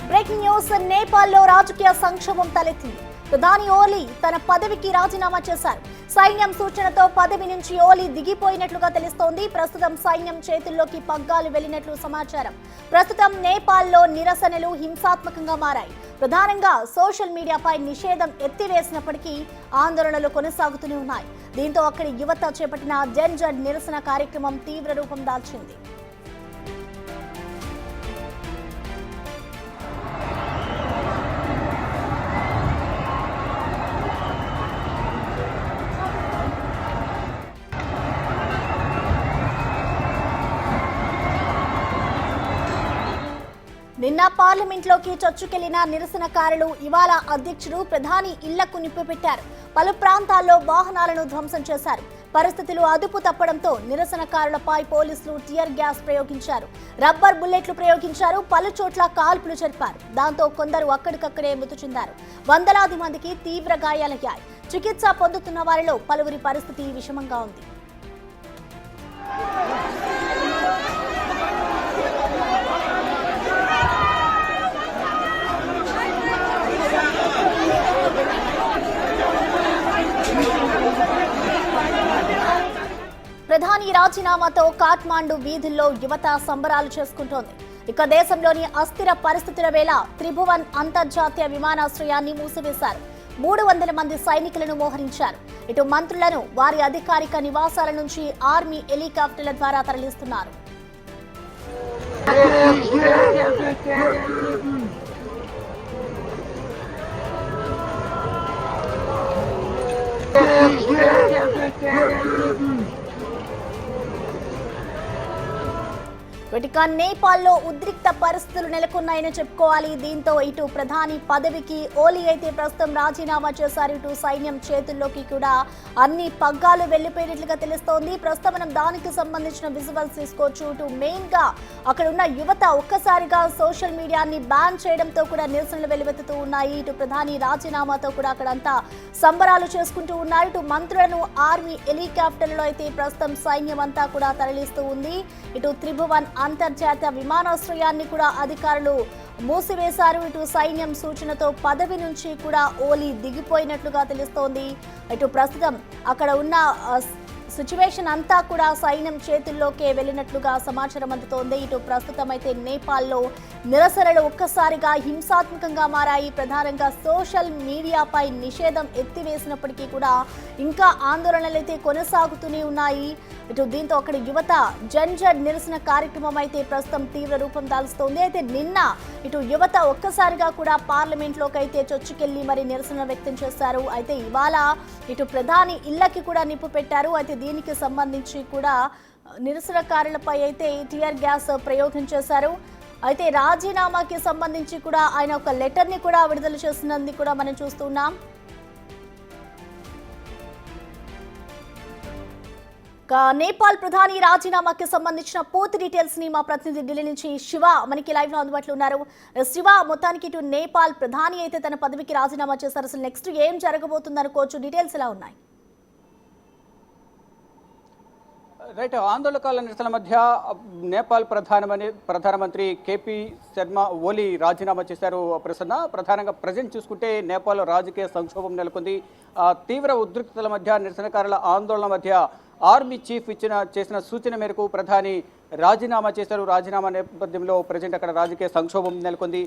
Breaking news, నేపాల్లో రాజకీయ సంక్షోభం తలెత్తింది. ప్రధాని ఓలీ తన పదవికి రాజీనామా చేశారు. సైన్యం సూచనతో పదవి నుంచి ఓలీ దిగిపోయినట్లుగా తెలుస్తోంది. ప్రస్తుతం సైన్యం చేతుల్లోకి పగ్గాలు వెళ్లినట్లు సమాచారం. ప్రస్తుతం నేపాల్లో నిరసనలు హింసాత్మకంగా మారాయి. ప్రధానంగా సోషల్ మీడియాపై నిషేధం ఎత్తివేసినప్పటికీ ఆందోళనలు కొనసాగుతూనే ఉన్నాయి. దీంతో అక్కడి యువత చేపట్టిన జన్ జడ్ నిరసన కార్యక్రమం తీవ్ర రూపం దాల్చింది. నిన్న పార్లమెంట్లోకి చొచ్చుకెళ్లిన నిరసనకారులు ఇవాళ అధ్యక్షుడు ప్రధాని ఇళ్లకు నిప్పు పెట్టారు. పలు ప్రాంతాల్లో వాహనాలను ధ్వంసం చేశారు. పరిస్థితులు అదుపు తప్పడంతో నిరసనకారులపై పోలీసులు టియర్ గ్యాస్ ప్రయోగించారు. రబ్బర్ బుల్లెట్లు ప్రయోగించారు. పలు చోట్ల కాల్పులు జరిపారు. దాంతో కొందరు అక్కడికక్కడే మృతి చెందారు. వందలాది మందికి తీవ్ర గాయాలయ్యాయి. చికిత్స పొందుతున్న వారిలో పలువురి పరిస్థితి విషమంగా ఉంది. ప్రధాని రాజీనామాతో కాఠ్మాండు వీధుల్లో యువత సంబరాలు చేసుకుంటోంది. ఇక దేశంలోని అస్థిర పరిస్థితుల వేళ త్రిభువన్ అంతర్జాతీయ విమానాశ్రయాన్ని మూసివేశారు. 300 మంది సైనికులను మోహరించారు. ఇటు మంత్రులను వారి అధికారిక నివాసాల నుంచి ఆర్మీ హెలికాప్టర్ల ద్వారా తరలిస్తున్నారు. వీటికా నేపాల్లో ఉద్రిక్త పరిస్థితులు నెలకొన్నాయని చెప్పుకోవాలి. దీంతో ఇటు ప్రధాని పదవికి ఓలీ అయితే ప్రస్తుతం రాజీనామా చేశారు. ఇటు సైన్యం చేతుల్లోకి కూడా అన్ని పగ్గాలు వెళ్లిపోయినట్లుగా తెలుస్తోంది. ప్రస్తుతం మనం దానికి సంబంధించిన విజువల్స్ తీసుకోవచ్చు. ఇటు మెయిన్ గా అక్కడ ఉన్న యువత ఒక్కసారిగా సోషల్ మీడియాని బ్యాన్ చేయడంతో కూడా నిరసనలు వెలువెత్తుతూ ఉన్నాయి. ఇటు ప్రధాని రాజీనామాతో కూడా అక్కడంతా సంబరాలు చేసుకుంటూ ఉన్నారు. ఇటు మంత్రులను ఆర్మీ హెలికాప్టర్లలో అయితే ప్రస్తుతం సైన్యం అంతా కూడా తరలిస్తూ ఉంది. ఇటు త్రిభువన్ అంతర్జాతీయ విమానాశ్రయాన్ని కూడా అధికారులు మూసివేశారు. ఇటు సైన్యం సూచనతో పదవి నుంచి కూడా ఓలీ దిగిపోయినట్లుగా తెలుస్తోంది. ఇటు ప్రస్తుతం అక్కడ ఉన్న సిచ్యువేషన్ అంతా కూడా సైన్యం చేతుల్లోకే వెళ్ళినట్లుగా సమాచారం అందుతోంది. ఇటు ప్రస్తుతం అయితే నేపాల్లో నిరసనలు ఒక్కసారిగా హింసాత్మకంగా మారాయి. ప్రధానంగా సోషల్ మీడియాపై నిషేధం ఎత్తివేసినప్పటికీ కూడా ఇంకా ఆందోళనలు అయితే కొనసాగుతూనే ఉన్నాయి. ఇటు దీంతో అక్కడ యువత జన్ జడ్ నిరసన కార్యక్రమం అయితే ప్రస్తుతం తీవ్ర రూపం దాల్స్తోంది. అయితే నిన్న ఇటు యువత ఒక్కసారిగా కూడా పార్లమెంట్లోకి అయితే చొచ్చుకెళ్లి మరి నిరసన వ్యక్తం చేశారు. అయితే ఇవాళ ఇటు ప్రధాని ఇళ్లకి కూడా నిప్పు పెట్టారు. అయితే దీనికి సంబంధించి కూడా నిరసనకారులపై అయితే టియర్ గ్యాస్ ప్రయోగం చేశారు. అయితే రాజీనామాకి సంబంధించి కూడా ఆయన ఒక లెటర్ ని కూడా విడుదల చేస్తున్నది కూడా మనం చూస్తున్నాం. నేపాల్ ప్రధాని రాజీనామాకి సంబంధించిన పూర్తి డీటెయిల్స్ ని మా ప్రతినిధి ఢిల్లీ నుంచి శివ మనకి లైవ్ లో అందుబాటులో ఉన్నారు. శివ, మొత్తానికి ఇటు నేపాల్ ప్రధాని అయితే తన పదవికి రాజీనామా చేశారు. అసలు నెక్స్ట్ ఏం జరగబోతుంది అనుకోవచ్చు, డీటెయిల్స్ ఎలా ఉన్నాయి? రైట్, ఆందోళనకారుల నిరసన మధ్య నేపాల్ ప్రధానమంత్రి కేపీ శర్మ ఓలీ రాజీనామా చేశారు. ప్రధానంగా ప్రజెంట్ చూసుకుంటే నేపాల్లో రాజకీయ సంక్షోభం నెలకొంది. తీవ్ర ఉద్రిక్తతల మధ్య నిరసనకారుల ఆందోళన మధ్య ఆర్మీ చీఫ్ చేసిన సూచన మేరకు ప్రధాని రాజీనామా చేశారు. రాజీనామా నేపథ్యంలో ప్రజెంట్ అక్కడ రాజకీయ సంక్షోభం నెలకొంది.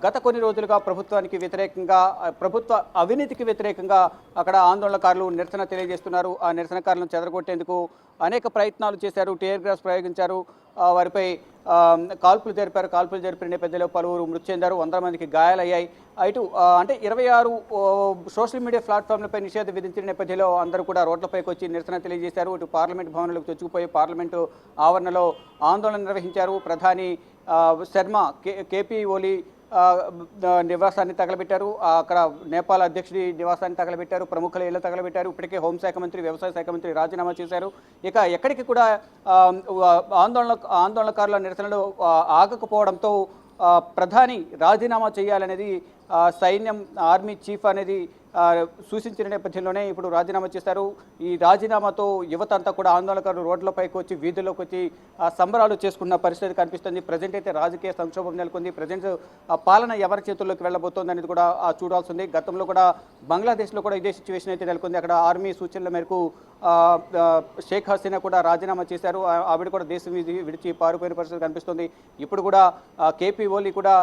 గత కొన్ని రోజులుగా ప్రభుత్వానికి వ్యతిరేకంగా, ప్రభుత్వ అవినీతికి వ్యతిరేకంగా అక్కడ ఆందోళనకారులు నిరసన తెలియజేస్తున్నారు. ఆ నిరసనకారులను చెదరగొట్టేందుకు అనేక ప్రయత్నాలు చేశారు. టియర్ గ్యాస్ ప్రయోగించారు. వారిపై కాల్పులు జరిపిన నేపథ్యంలో పలువురు మృతి చెందారు. 100 మందికి గాయాలయ్యాయి. ఇటు అంటే 26 సోషల్ మీడియా ప్లాట్ఫామ్లపై నిషేధం విధించిన నేపథ్యంలో అందరూ కూడా రోడ్లపైకి వచ్చి నిరసన తెలియజేశారు. ఇటు పార్లమెంట్ భవనంలోకి చొచ్చుకుపోయి పార్లమెంటు ఆవరణలో ఆందోళన నిర్వహించారు. ప్రధాని శర్మ కేపీ ఓలీ నివాసాన్ని తగలబెట్టారు. అక్కడ నేపాల్ అధ్యక్షుడి నివాసాన్ని తగలబెట్టారు. ప్రముఖుల ఇళ్లు తగలబెట్టారు. ఇప్పటికే హోంశాఖ మంత్రి, వ్యవసాయ శాఖ మంత్రి రాజీనామా చేశారు. ఇక ఎక్కడికి కూడా ఆందోళనకారుల నిరసనలు ఆగకపోవడంతో ప్రధాని రాజీనామా చేయాలనేది సైన్యం, ఆర్మీ చీఫ్ అనేది సూచించిన నేపథ్యంలోనే ఇప్పుడు రాజీనామా చేశారు. ఈ రాజీనామాతో యువత అంతా కూడా ఆందోళనకారులు రోడ్లపైకి వచ్చి వీధుల్లోకి వచ్చి సంబరాలు చేసుకున్న పరిస్థితి కనిపిస్తుంది. ప్రజెంట్ అయితే రాజకీయ సంక్షోభం నెలకొంది. ప్రజెంట్ పాలన ఎవరి చేతుల్లోకి వెళ్ళబోతోంది అనేది కూడా చూడాల్సి ఉంది. గతంలో కూడా బంగ్లాదేశ్లో కూడా ఇదే సిచ్యువేషన్ అయితే నెలకొంది. అక్కడ ఆర్మీ సూచనల మేరకు షేక్ హసీనా కూడా రాజీనామా చేశారు. ఆవిడ కూడా దేశం విడిచి పారిపోయిన పరిస్థితి కనిపిస్తుంది. ఇప్పుడు కూడా కేపీ ఓలీ కూడా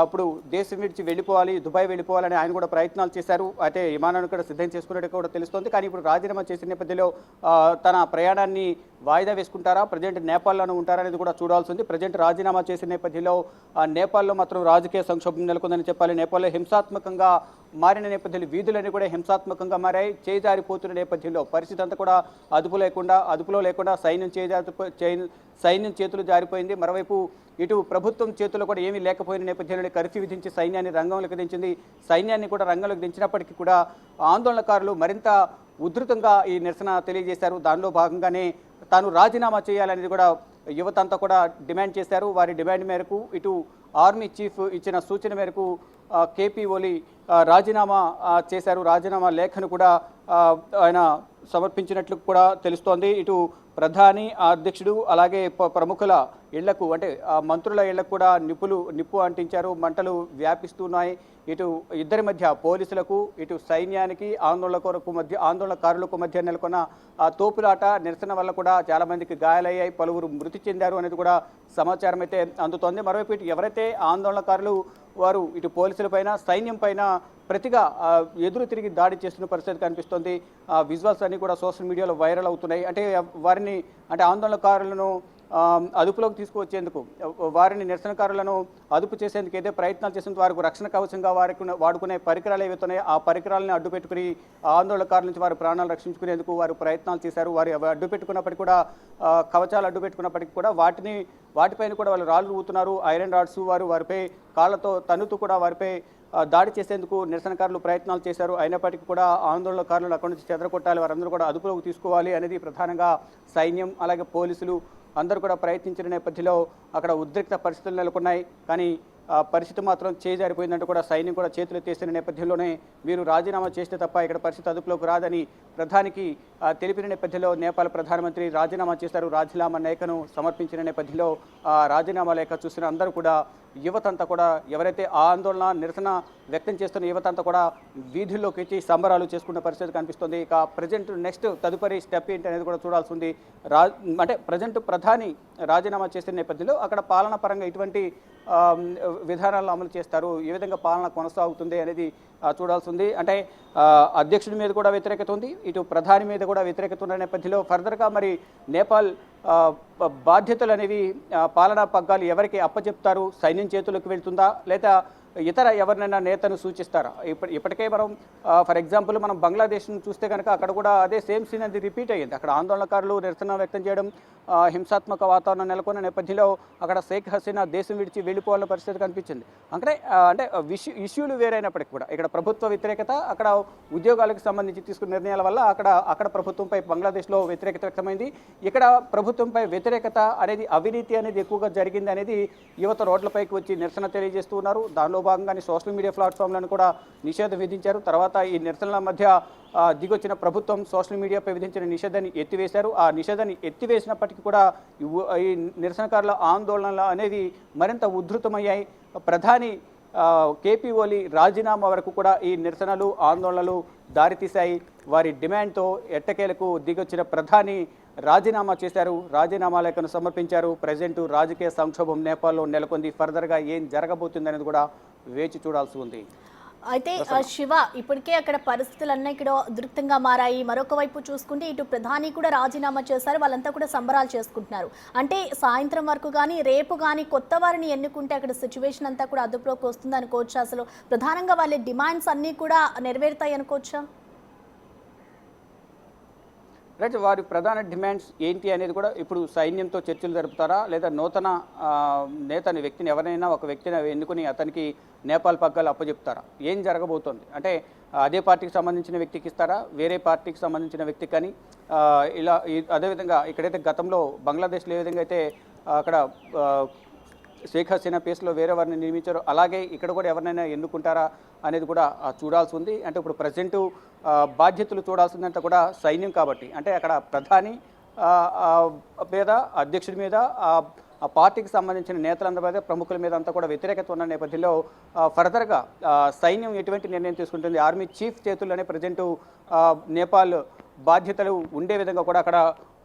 ఇప్పుడు దేశం విడిచి వెళ్ళిపోవాలి, దుబాయ్ వెళ్ళిపోవాలని ఆయన కూడా ప్రయత్నాలు చేశారు. అయితే విమానాన్ని కూడా సిద్ధం చేసుకున్నట్టు కూడా తెలుస్తోంది. కానీ ఇప్పుడు రాజీనామా చేసిన నేపథ్యంలో తన ప్రయాణాన్ని వాయిదా వేసుకుంటారా, ప్రజెంట్ నేపాల్లోనే ఉంటారా అనేది కూడా చూడాల్సి ఉంది. ప్రజెంట్ రాజీనామా చేసిన నేపథ్యంలో నేపాల్లో మాత్రం రాజకీయ సంక్షోభం నెలకొందని చెప్పాలి. నేపాల్లో హింసాత్మకంగా మారిన నేపథ్యంలో వీధులన్నీ కూడా హింసాత్మకంగా మారాయి. చేజారిపోతున్న నేపథ్యంలో పరిస్థితి అంతా కూడా అదుపులో లేకుండా సైన్యం చేతులు జారిపోయింది. మరోవైపు ఇటు ప్రభుత్వం చేతుల్లో కూడా ఏమీ లేకపోయిన నేపథ్యంలో కర్ఫ్యూ విధించి సైన్యాన్ని రంగంలోకి దించింది. సైన్యాన్ని కూడా రంగంలోకి దించినప్పటికీ కూడా ఆందోళనకారులు మరింత ఉధృతంగా ఈ నిరసన తెలియజేశారు. దానిలో భాగంగానే తాను రాజీనామా చేయాలనేది కూడా యువత అంతా కూడా డిమాండ్ చేశారు. వారి డిమాండ్ మేరకు ఇటు ఆర్మీ చీఫ్ ఇచ్చిన సూచన మేరకు కేపీ ఓలీ రాజీనామా చేశారు. రాజీనామా లేఖను కూడా ఆయన సమర్పించినట్లు కూడా తెలుస్తోంది. ఇటు ప్రధాని అధ్యక్షుడు అలాగే ప్రముఖుల ఇళ్లకు అంటే మంత్రుల ఇళ్లకు కూడా నిప్పు అంటించారు. మంటలు వ్యాపిస్తున్నాయి. ఇటు ఇద్దరి మధ్య పోలీసులకు ఇటు సైన్యానికి ఆందోళనకారులకు మధ్య నెలకొన్న తోపులాట నిరసన వల్ల కూడా చాలామందికి గాయాలయ్యాయి, పలువురు మృతి చెందారు అనేది కూడా సమాచారం అయితే అందుతోంది. మరోవైపు ఇటు ఎవరైతే ఆందోళనకారులు వారు ఇటు పోలీసుల పైన సైన్యం పైన ప్రతిగా ఎదురు తిరిగి దాడి చేస్తున్న పరిస్థితి కనిపిస్తుంది. విజువల్స్ అన్ని కూడా సోషల్ మీడియాలో వైరల్ అవుతున్నాయి. అంటే వారిని ఆందోళనకారులను అదుపులోకి తీసుకువచ్చేందుకు వారిని నిరసనకారులను అదుపు చేసేందుకు ఏదో ప్రయత్నాలు చేసేందుకు వారికి రక్షణ కవచంగా వాడుకునే పరికరాలు ఏవైతున్నాయో ఆ పరికరాలను అడ్డుపెట్టుకుని ఆందోళనకారుల నుంచి వారి ప్రాణాలు రక్షించుకునేందుకు వారు ప్రయత్నాలు చేశారు. వారు అడ్డుపెట్టుకున్నప్పటికీ కూడా కవచాలు అడ్డుపెట్టుకున్నప్పటికీ కూడా వాటిపైన కూడా వాళ్ళు రాళ్ళు ఊతున్నారు. ఐరన్ రాడ్స్ వారిపై కాళ్లతో తన్నుతూ కూడా వారిపై దాడి చేసేందుకు నిరసనకారులు ప్రయత్నాలు చేశారు. అయినప్పటికీ కూడా ఆందోళనకారులను అక్కడి నుంచి చెదరగొట్టాలి, వారందరూ కూడా అదుపులోకి తీసుకోవాలి అనేది ప్రధానంగా సైన్యం అలాగే పోలీసులు అందరూ కూడా ప్రయత్నించిన నేపథ్యంలో అక్కడ ఉద్రిక్త పరిస్థితులు నెలకొన్నాయి. కానీ పరిస్థితి మాత్రం చేజారిపోయిందంటూ కూడా సైన్యం కూడా చేతులు ఎత్తేసిన నేపథ్యంలోనే వీరు రాజీనామా చేస్తే తప్ప ఇక్కడ పరిస్థితి అదుపులోకి రాదని ప్రధానికి తెలిపిన నేపథ్యంలో నేపాల్ ప్రధానమంత్రి రాజీనామా చేశారు. రాజీనామా లేఖను సమర్పించిన నేపథ్యంలో రాజీనామా లేఖ చూసిన అందరూ కూడా యువతంతా కూడా ఎవరైతే ఆందోళన నిరసన వ్యక్తం చేస్తున్న యువతంతా కూడా వీధుల్లోకి వచ్చి సంబరాలు చేసుకున్న పరిస్థితి కనిపిస్తుంది. ఇక ప్రజెంట్ నెక్స్ట్ తదుపరి స్టెప్ ఏంటి అనేది కూడా చూడాల్సి ఉంది. అంటే ప్రజెంట్ ప్రధాని రాజీనామా చేసిన నేపథ్యంలో అక్కడ పాలన పరంగా ఇటువంటి విధానాలను అమలు చేస్తారు, ఏ విధంగా పాలన కొనసాగుతుంది అనేది చూడాల్సి ఉంది. అంటే అధ్యక్షుడి మీద కూడా వ్యతిరేకత ఉంది, ఇటు ప్రధాని మీద కూడా వ్యతిరేకత ఉన్న నేపథ్యంలో ఫర్దర్గా మరి నేపాల్ బాధ్యతలు అనేవి పాలనా పగ్గాలు ఎవరికి అప్పచెప్తారు? సైన్యం చేతులకు వెళ్తుందా లేదా ఇతర ఎవరినైనా నేతను సూచిస్తారా? ఇప్పటికే మనం ఫర్ ఎగ్జాంపుల్ మనం బంగ్లాదేశ్ను చూస్తే కనుక అక్కడ కూడా అదే సేమ్ సీన్ అది రిపీట్ అయ్యింది. అక్కడ ఆందోళనకారులు నిరసన వ్యక్తం చేయడం, హింసాత్మక వాతావరణం నెలకొన్న నేపథ్యంలో అక్కడ షేక్ హసీనా దేశం విడిచి వెళ్ళిపోవాలన్న పరిస్థితి కనిపించింది. అంటే ఇష్యూలు వేరైనప్పటికీ కూడా ఇక్కడ ప్రభుత్వ వ్యతిరేకత, అక్కడ ఉద్యోగాలకు సంబంధించి తీసుకున్న నిర్ణయాల వల్ల అక్కడ ప్రభుత్వంపై బంగ్లాదేశ్లో వ్యతిరేకత వ్యక్తమైంది. ఇక్కడ ప్రభుత్వంపై వ్యతిరేకత అనేది అవినీతి అనేది ఎక్కువగా జరిగింది అనేది యువత రోడ్లపైకి వచ్చి నిరసన తెలియజేస్తూ ఉన్నారు. దానిలో భాగంగానే సోషల్ మీడియా ప్లాట్ఫామ్లను కూడా నిషేధం విధించారు. తర్వాత ఈ నిరసనల మధ్య దిగొచ్చిన ప్రభుత్వం సోషల్ మీడియాపై విధించిన నిషేధాన్ని ఎత్తివేశారు. ఆ నిషేధాన్ని ఎత్తివేసినప్పటికీ కూడా ఈ నిరసనకారుల ఆందోళనలు అనేవి మరింత ఉధృతమయ్యాయి. ప్రధాని కేపీ ఓలీ రాజీనామా వరకు కూడా ఈ నిరసనలు ఆందోళనలు దారితీశాయి. వారి డిమాండ్తో ఎట్టకేలకు దిగొచ్చిన ప్రధాని రాజీనామా చేశారు. రాజీనామా లేఖను సమర్పించారు. ప్రజెంట్ రాజకీయ సంక్షోభం నేపాల్లో నెలకొంది. ఫర్దర్గా ఏం జరగబోతుంది అనేది కూడా వేచి చూడాల్సి ఉంది. అయితే శివ, ఇప్పటికే అక్కడ పరిస్థితులన్నీ ఇక్కడ ఉధృతంగా మారాయి. మరొక వైపు చూసుకుంటే ఇటు ప్రధాని కూడా రాజీనామా చేశారు, వాళ్ళంతా కూడా సంబరాలు చేసుకుంటున్నారు. అంటే సాయంత్రం వరకు కానీ రేపు కానీ కొత్త వారిని ఎన్నుకుంటే అక్కడ సిచ్యువేషన్ అంతా కూడా అదుపులోకి వస్తుంది అనుకోవచ్చు. అసలు ప్రధానంగా వాళ్ళ డిమాండ్స్ అన్నీ కూడా నెరవేరుతాయి అనుకోవచ్చా? రైట్, వారి ప్రధాన డిమాండ్స్ ఏంటి అనేది కూడా ఇప్పుడు సైన్యంతో చర్చలు జరుపుతారా లేదా నూతన వ్యక్తిని ఎవరైనా ఒక వ్యక్తిని ఎన్నుకుని అతనికి నేపాల్ పగ్గాలు అప్పచెప్తారా? ఏం జరగబోతోంది? అంటే అదే పార్టీకి సంబంధించిన వ్యక్తికి ఇస్తారా, వేరే పార్టీకి సంబంధించిన వ్యక్తికి కానీ అదేవిధంగా ఇక్కడైతే గతంలో బంగ్లాదేశ్లో ఏ విధంగా అయితే అక్కడ షేక్ హసీనా ప్లేస్లో వేరే వారిని నియమించారు, అలాగే ఇక్కడ కూడా ఎవరినైనా ఎన్నుకుంటారా అనేది కూడా చూడాల్సి ఉంది. అంటే ఇప్పుడు ప్రజెంటు బాధ్యతలు చూడాల్సిందంతా కూడా సైన్యం కాబట్టి, అంటే అక్కడ ప్రధాని మీద, అధ్యక్షుడి మీద, ఆ పార్టీకి సంబంధించిన నేతలందరి మీద, ప్రముఖుల మీద అంతా కూడా వ్యతిరేకత ఉన్న నేపథ్యంలో ఫర్దర్గా సైన్యం ఎటువంటి నిర్ణయం తీసుకుంటుంది, ఆర్మీ చీఫ్ చేతుల్లోనే ప్రజెంటు నేపాల్ బాధ్యతలు ఉండే విధంగా కూడా అక్కడ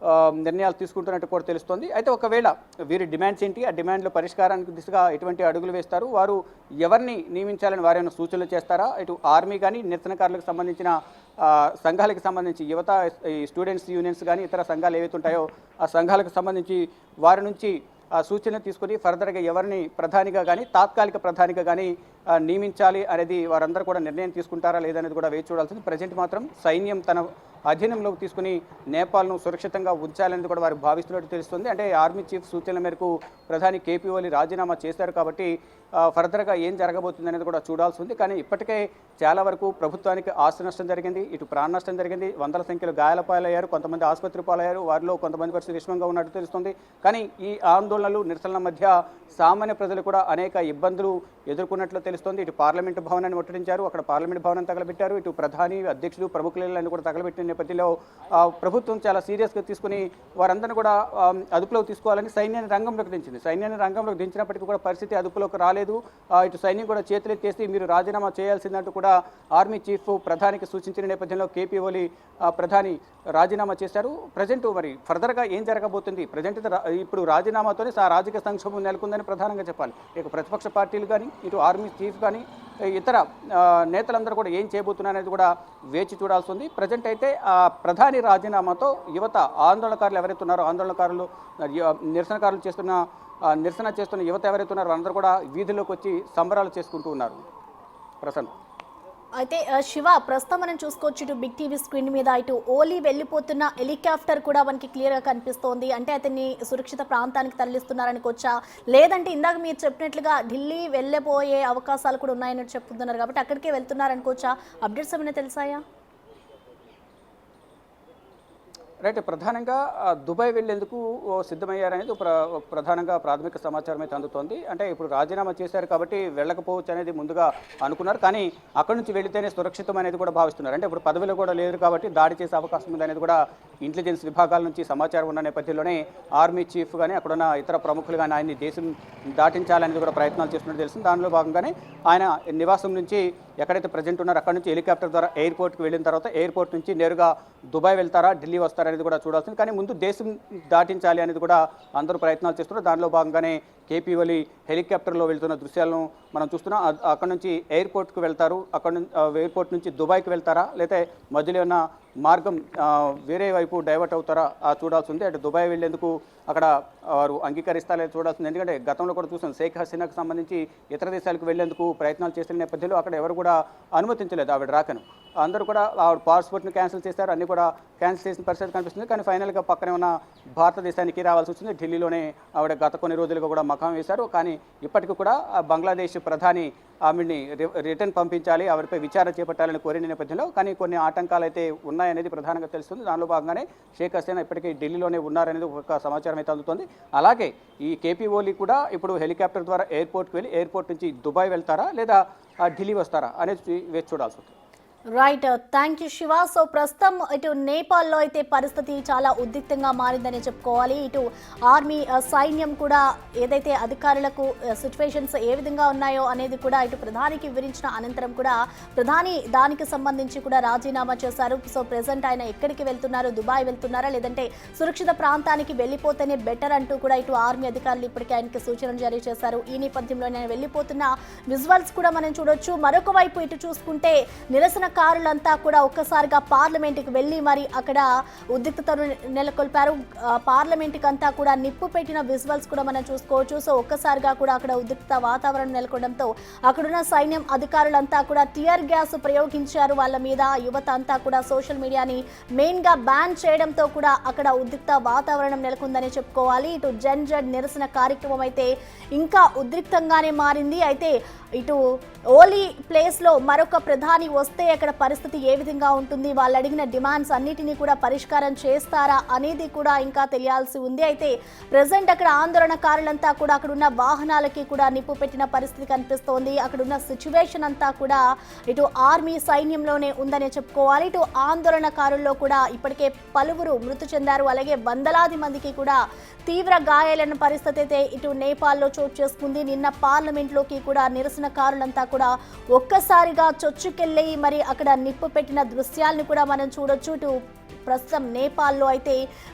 నిర్ణయాలు తీసుకుంటున్నట్టు కూడా తెలుస్తోంది. అయితే ఒకవేళ వీరి డిమాండ్స్ ఏంటి, ఆ డిమాండ్ల పరిష్కారానికి దిశగా ఎటువంటి అడుగులు వేస్తారు, వారు ఎవరిని నియమించాలని వారైనా సూచనలు చేస్తారా, ఇటు ఆర్మీ కానీ నిరసనకారులకు సంబంధించిన సంఘాలకు సంబంధించి యువత, ఈ స్టూడెంట్స్ యూనియన్స్ కానీ ఇతర సంఘాలు ఏవైతే ఉంటాయో ఆ సంఘాలకు సంబంధించి వారి నుంచి సూచనలు తీసుకుని ఫర్దర్గా ఎవరిని ప్రధానిగా కానీ తాత్కాలిక ప్రధానిగా కానీ నియమించాలి అనేది వారందరూ కూడా నిర్ణయం తీసుకుంటారా లేదనేది కూడా వేచి చూడాల్సింది. ప్రజెంట్ మాత్రం సైన్యం తన అధీనంలోకి తీసుకుని నేపాల్ను సురక్షితంగా ఉంచాలనేది కూడా వారు భావిస్తున్నట్టు తెలుస్తుంది. అంటే ఆర్మీ చీఫ్ సూచనల మేరకు ప్రధాని కేపీ ఓలీ రాజీనామా చేశారు కాబట్టి ఫర్దర్గా ఏం జరగబోతుంది అనేది కూడా చూడాల్సి ఉంది. కానీ ఇప్పటికే చాలా వరకు ప్రభుత్వానికి ఆస్తి నష్టం జరిగింది, ఇటు ప్రాణ నష్టం జరిగింది, వందల సంఖ్యలో గాయాల పాలయ్యారు, కొంతమంది ఆసుపత్రి పాలయ్యారు, వారిలో కొంతమంది పరిస్థితి విషమంగా ఉన్నట్టు తెలుస్తుంది. కానీ ఈ ఆందోళనలు, నిరసనల మధ్య సామాన్య ప్రజలు కూడా అనేక ఇబ్బందులు ఎదుర్కొన్నట్లు తెలుస్తోంది. ఇటు పార్లమెంటు భవనాన్ని ముట్టడించారు, అక్కడ పార్లమెంటు భవనం తగలబెట్టారు, ఇటు ప్రధాని, అధ్యక్షుడు, ప్రముఖులను కూడా తగలబెట్టిన నేపథ్యంలో ప్రభుత్వం చాలా సీరియస్గా తీసుకుని వారందరినీ కూడా అదుపులోకి తీసుకోవాలని సైన్యాన్ని రంగంలోకి దించింది. సైన్యాన్ని రంగంలోకి దించినప్పటికీ కూడా పరిస్థితి అదుపులోకి రాలేదు. ఇటు సైన్యం కూడా చేతులెత్తేసి మీరు రాజీనామా చేయాల్సిందంటూ కూడా ఆర్మీ చీఫ్ ప్రధానికి సూచించిన నేపథ్యంలో కేపీ ఓలీ ప్రధాని రాజీనామా చేశారు. ప్రజెంట్ మరి ఫర్దర్గా ఏం జరగబోతుంది, ప్రజెంట్ ఇప్పుడు రాజీనామాతోనే రాజకీయ సంక్షోభం నెలకొందని ప్రధానంగా చెప్పాలి. ఇక ప్రతిపక్ష పార్టీలు కానీ, ఇటు ఆర్మీ చీఫ్ కానీ, ఇతర నేతలందరూ కూడా ఏం చేయబోతున్నారనేది కూడా వేచి చూడాల్సి ఉంది. ప్రజెంట్ అయితే ప్రధాని రాజీనామాతో యువత, ఆందోళనకారులు ఎవరైతే ఉన్నారో, ఆందోళనకారులు, నిరసన చేస్తున్న యువత ఎవరైతే ఉన్నారో అందరూ కూడా వీధుల్లోకి వచ్చి సంబరాలు చేసుకుంటూ ఉన్నారు. ప్రసన్న. అయితే శివ, ప్రస్తుతం మనం చూసుకోవచ్చు ఇటు బిగ్ టీవీ స్క్రీన్ మీద ఇటు ఓలీ వెళ్ళిపోతున్న హెలికాప్టర్ కూడా మనకి క్లియర్గా కనిపిస్తోంది. అంటే అతన్ని సురక్షిత ప్రాంతానికి తరలిస్తున్నారనుకోవచ్చా, లేదంటే ఇందాక మీరు చెప్పినట్లుగా ఢిల్లీ వెళ్ళబోయే అవకాశాలు కూడా ఉన్నాయని చెప్తున్నారు కాబట్టి అక్కడికే వెళ్తున్నారనుకోవచ్చా? అప్డేట్స్ ఏమైనా తెలిసాయా? రైట్, ప్రధానంగా దుబాయ్ వెళ్లేందుకు సిద్ధమయ్యారనేది ప్రధానంగా ప్రాథమిక సమాచారం అయితే అందుతోంది. అంటే ఇప్పుడు రాజీనామా చేశారు కాబట్టి వెళ్ళకపోవచ్చు అనేది ముందుగా అనుకున్నారు, కానీ అక్కడి నుంచి వెళితేనే సురక్షితం అనేది కూడా భావిస్తున్నారు. అంటే ఇప్పుడు పదవిలో కూడా లేదు కాబట్టి దాడి చేసే అవకాశం ఉంది అనేది కూడా ఇంటెలిజెన్స్ విభాగాల నుంచి సమాచారం ఉన్న నేపథ్యంలోనే ఆర్మీ చీఫ్ కానీ అక్కడున్న ఇతర ప్రముఖులు కానీ ఆయన్ని దేశం దాటించాలనేది కూడా ప్రయత్నాలు చేస్తున్నట్టు తెలిసింది. దానిలో భాగంగానే ఆయన నివాసం నుంచి ఎక్కడైతే ప్రజెంట్ ఉన్నారో అక్కడ నుంచి హెలికాప్టర్ ద్వారా ఎయిర్పోర్ట్కి వెళ్ళిన తర్వాత ఎయిర్పోర్ట్ నుంచి నేరుగా దుబాయ్ వెళ్తారా, ఢిల్లీ వస్తారా అనేది కూడా చూడాల్సింది. కానీ ముందు దేశం దాటించాలి అనేది కూడా అందరూ ప్రయత్నాలు చేస్తున్నారు. దానిలో భాగంగానే కేపీ ఓలీ హెలికాప్టర్లో వెళ్తున్న దృశ్యాలను మనం చూస్తున్నాం. అక్కడ నుంచి ఎయిర్పోర్ట్కి వెళ్తారు, అక్కడ నుంచి ఎయిర్పోర్ట్ నుంచి దుబాయ్కి వెళ్తారా, లేకపోతే మధ్యలో ఉన్న మార్గం వేరే వైపు డైవర్ట్ అవుతారా చూడాల్సి ఉంది. అటు దుబాయ్ వెళ్లేందుకు అక్కడ వారు అంగీకరిస్తారో చూడాల్సింది. ఎందుకంటే గతంలో కూడా చూసాం, షేక్ హసీనాకు సంబంధించి ఇతర దేశాలకు వెళ్లేందుకు ప్రయత్నాలు చేసిన నేపథ్యంలో అక్కడ ఎవరు కూడా అనుమతించలేదు ఆవిడ రాకను. అందరూ కూడా ఆవిడ పాస్పోర్ట్ని క్యాన్సిల్ చేశారు, అన్నీ కూడా క్యాన్సిల్ చేసిన పరిస్థితి కనిపిస్తుంది. కానీ ఫైనల్గా పక్కనే ఉన్న భారతదేశానికి రావాల్సి వచ్చింది. ఢిల్లీలోనే ఆవిడ గత కొన్ని రోజులుగా కూడా మకాం వేశారు. కానీ ఇప్పటికీ కూడా బంగ్లాదేశ్ ప్రధాని ఆవిడ్ని రిటర్న్ పంపించాలి, ఆవిడపై విచారణ చేపట్టాలని కోరిన నేపథ్యంలో కానీ కొన్ని ఆటంకాలు అయితే ఉన్నాయనేది ప్రధానంగా తెలుస్తుంది. దానిలో భాగంగానే షేక్ హసీనా ఇప్పటికీ ఢిల్లీలోనే ఉన్నారనేది ఒక సమాచారం అయితే అందుతుంది. అలాగే ఈ కేపీ ఓలీ కూడా ఇప్పుడు హెలికాప్టర్ ద్వారా ఎయిర్పోర్ట్కి వెళ్ళి ఎయిర్పోర్ట్ నుంచి దుబాయ్ వెళ్తారా లేదా ఢిల్లీ వస్తారా అనేది వేచి చూడాల్సి ఉంటుంది. Right, thank you Shiva. So ప్రస్తుతం ఇటు నేపాల్లో అయితే పరిస్థితి చాలా ఉద్రిక్తంగా మారిందని చెప్పుకోవాలి. ఇటు ఆర్మీ, సైన్యం కూడా ఏదైతే అధికారులకు సిచ్యువేషన్స్ ఏ విధంగా ఉన్నాయో అనేది కూడా ఇటు ప్రధానికి వివరించిన అనంతరం కూడా ప్రధాని దానికి సంబంధించి కూడా రాజీనామా చేశారు. సో ప్రెసెంట్ ఆయన ఎక్కడికి వెళ్తున్నారు, దుబాయ్ వెళ్తున్నారా లేదంటే సురక్షిత ప్రాంతానికి వెళ్ళిపోతేనే బెటర్ అంటూ కూడా ఇటు ఆర్మీ అధికారులు ఇప్పటికే ఆయనకి సూచనలు జారీ చేశారు. ఈ నేపథ్యంలో ఆయన వెళ్ళిపోతున్న విజువల్స్ కూడా మనం చూడొచ్చు. మరొక వైపు ఇటు చూసుకుంటే నిరసనకారులంతా కూడా ఒక్కసారిగా పార్లమెంట్కి వెళ్ళి మరి అక్కడ ఉద్రిక్తతను నెలకొల్పారు. పార్లమెంట్కి అంతా కూడా నిప్పు పెట్టిన విజువల్స్ కూడా మనం చూసుకోవచ్చు. సో ఒక్కసారిగా కూడా అక్కడ ఉద్రిక్త వాతావరణం నెలకొనడంతో అక్కడున్న సైన్యం అధికారులంతా కూడా టియర్ గ్యాస్ ప్రయోగించారు వాళ్ళ మీద. యువత అంతా కూడా సోషల్ మీడియాని మెయిన్గా బ్యాన్ చేయడంతో కూడా అక్కడ ఉద్రిక్త వాతావరణం నెలకొందని చెప్పుకోవాలి. ఇటు జన్ జడ్ నిరసన కార్యక్రమం అయితే ఇంకా ఉద్రిక్తంగానే మారింది. అయితే ఇటు ఓలీ ప్లేస్లో మరొక ప్రధాని వస్తే అక్కడ పరిస్థితి ఏ విధంగా ఉంటుంది, వాళ్ళు అడిగిన డిమాండ్స్ అన్నిటినీ కూడా పరిష్కారం చేస్తారా అనేది కూడా ఇంకా తెలియాల్సి ఉంది. అయితే ప్రజెంట్ అక్కడ ఆందోళనకారులంతా కూడా అక్కడ ఉన్న వాహనాలకి కూడా నిప్పు పెట్టిన పరిస్థితి కనిపిస్తోంది. అక్కడ ఉన్న సిచ్యువేషన్ అంతా కూడా ఇటు ఆర్మీ సైన్యంలోనే ఉందని చెప్పుకోవాలి. ఇటు ఆందోళనకారుల్లో కూడా ఇప్పటికే పలువురు మృతి చెందారు. అలాగే వందలాది మందికి కూడా తీవ్ర గాయాలైన పరిస్థితి అయితే ఇటు నేపాల్లో చోటు చేసుకుంది. నిన్న పార్లమెంట్లోకి కూడా నిరసనకారులంతా కూడా ఒక్కసారిగా చొచ్చుకెళ్ళి మరి అక్కడ నిప్పు పెట్టిన దృశ్యాలను కూడా మనం చూడొచ్చు. ఇటు ప్రస్తుతం నేపాల్లో అయితే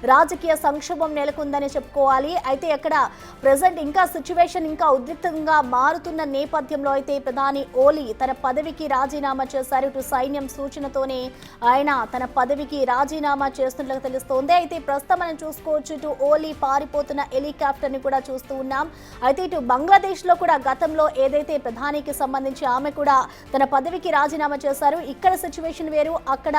రాజకీయ సంక్షోభం నెలకొందని చెప్పుకోవాలి. అయితే అక్కడ ప్రజెంట్ ఇంకా సిచ్యువేషన్ ఇంకా ఉద్రిక్తంగా మారుతున్న నేపథ్యంలో అయితే ప్రధాని ఓలీ తన పదవికి రాజీనామా చేశారు. ఇటు సైన్యం సూచనతోనే ఆయన తన పదవికి రాజీనామా చేస్తున్నట్లుగా తెలుస్తోంది. అయితే ప్రస్తుతం మనం చూసుకోవచ్చు, ఇటు ఓలీ పారిపోతున్న హెలికాప్టర్ని కూడా చూస్తూ ఉన్నాం. అయితే ఇటు బంగ్లాదేశ్లో కూడా గతంలో ఏదైతే ప్రధానికి సంబంధించి ఆమె కూడా తన పదవికి రాజీనామా చేశారు. ఇక్కడ సిచ్యువేషన్ వేరు, అక్కడ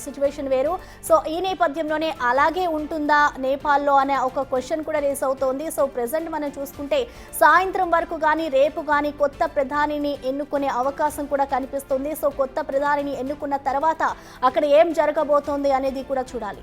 సిచ్యువేషన్ వేరు. సో ఈ నేపథ్యంలోనే అలాగే ఉంటుందా నేపాల్లో అనే ఒక క్వశ్చన్ కూడా రేస్ అవుతోంది. సో ప్రెసెంట్ మనం చూసుకుంటే సాయంత్రం వరకు కానీ రేపు కానీ కొత్త ప్రధానిని ఎన్నుకునే అవకాశం కూడా కనిపిస్తుంది. సో కొత్త ప్రధానిని ఎన్నుకున్న తర్వాత అక్కడ ఏం జరగబోతోంది అనేది కూడా చూడాలి.